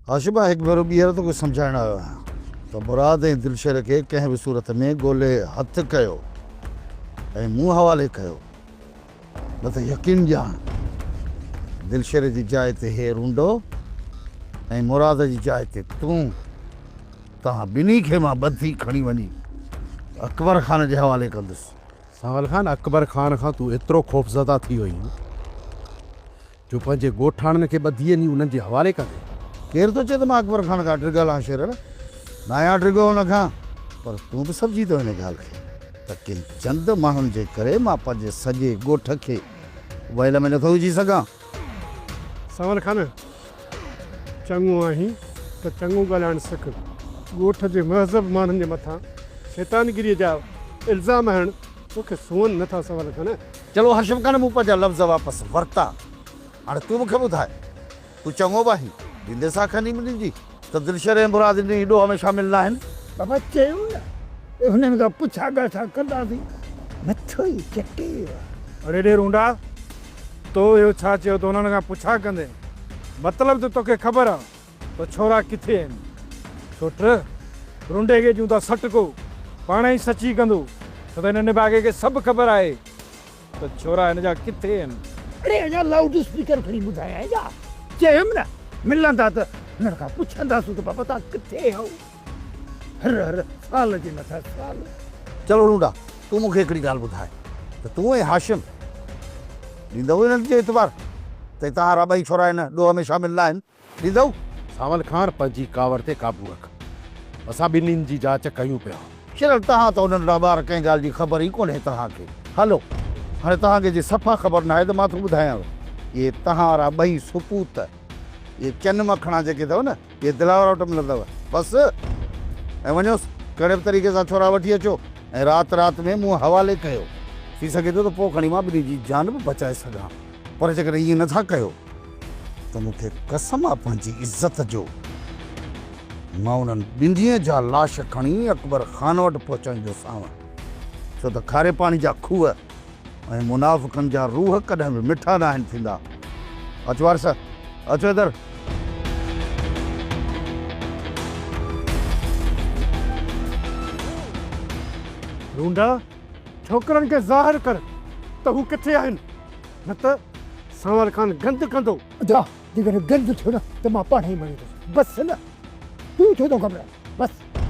आशिबा हिकु भेरो ॿीहर तो कुझु सम्झाइण आयो आहियां त मुराद ऐं दिलशर खे कंहिं बि सूरत में ॻोल्हे हथु कयो ऐं मूं हवाले कयो, न त यकीन ॼाण दिलशर जी जाइ ते हे रूंडो ऐं मुराद जी जाइ ते तूं, तव्हां ॿिन्ही खे मां ॿधी खणी वञी अकबर ख़ान जे हवाले कंदुसि। सावल खान, अकबर खान खां तूं एतिरो ख़ौफ़ज़दा थी वई जो पंहिंजे ॻोठाणनि खे ॿधी वञी उन्हनि जे हवाले कंदे। केरु थो चए त मां अकबर ख़ान खां डिगल आहियां शेर, न आहियां डिगो हुन खां, पर तूं बि सम्झी थो हिन ॻाल्हि खे त कंहिं चंद माण्हुनि जे करे मां पंहिंजे सॼे ॻोठ खे वैल में नथो विझी सघां। सावल खान, चङो आहीं त चङो ॻाल्हाइणु सिख। ॻोठ जे महज़ब माण्हुनि जे मथां शैतानगिरीअ जा इल्ज़ाम हणण तोखे सुवनि नथा। सावल खान, चलो हर्षम खान, मूं पंहिंजा लफ़्ज़ वापसि वरिता। हाणे तूं मूंखे ॿुधाए, तूं चङो बि आहीं, ॾींदे सां खणी मिलंदी त दिलशर ऐं मुराद इन ॾोह में शामिल न आहिनि? बाबा चयो न, हुननि खां पुछा ॻाछा कंदासीं, मथो ई चटे। अरे ॾे रूंडा, तो इहो छा चयो त हुननि खां पुछा कंदे? मतिलबु त तोखे ख़बर आहे त छोरा किथे आहिनि। छोट रूंडे खे जूं था सटको, पाण ई सची कंदो छो त हिन निभागे खे सभु ख़बर आहे त छोरा हिन जा किथे आहिनि। अरे अञा लाउड स्पीकर खणी ॿुधायां छा? चयुमि न, मिलंदा त हुननि खां पुछंदासीं त बाबा तव्हां किथे आहियो। हर हर साल जे मथां साल। चलो रूंडा, तूं मूंखे हिकिड़ी ॻाल्हि ॿुधाए त तूं ऐं हाशिम ॾींदव हिननि जो एतबार त तव्हां ॿई छोरा हिन ॾोह में शामिल न आहिनि? ॾींदव? सावल खान, पंहिंजी कावर ते काबू रख। असां ॿिन्हिनि जी जांच कयूं पिया। शरल, तव्हां त हुननि ॿार कंहिं ॻाल्हि जी ख़बर ई कोन्हे तव्हांखे। हलो, हाणे तव्हांखे जे सफ़ा ख़बर न आहे त मां थो ॿुधायांव, इहे तव्हां वारा ॿई सुपूत, इहे चन मखणा जेके अथव न, इहे दिलावर वटि मिलंदव बसि। ऐं वञोसि, कहिड़े बि तरीक़े सां छोरा वठी अचो ऐं राति राति में मूं हवाले कयो। थी सघे थो त पोइ खणी मां ॿिन्ही जी जान बि बचाए सघां, पर जेकॾहिं ईअं नथा कयो त मूंखे कसम आहे पंहिंजी इज़त जो, मां उन्हनि ॿिन्ही जा लाश खणी अकबर ख़ान वटि पहुचाईंदोसांव। छो त खारे पाणी जा खूह ऐं मुनाफ़िक़नि जा रूह कॾहिं बि मिठा न आहिनि थींदा। अचो वारस, अचो इधर। रूंडा, छोकिरनि खे ज़ाहिर कर त हू किथे आहिनि, न त सावल खान गंद कंदो। जा, जेकॾहिं गंद थियो न त मां पाण ई मरी वेंदुसि। बसि न, तूं छो थो घबराए? बसि।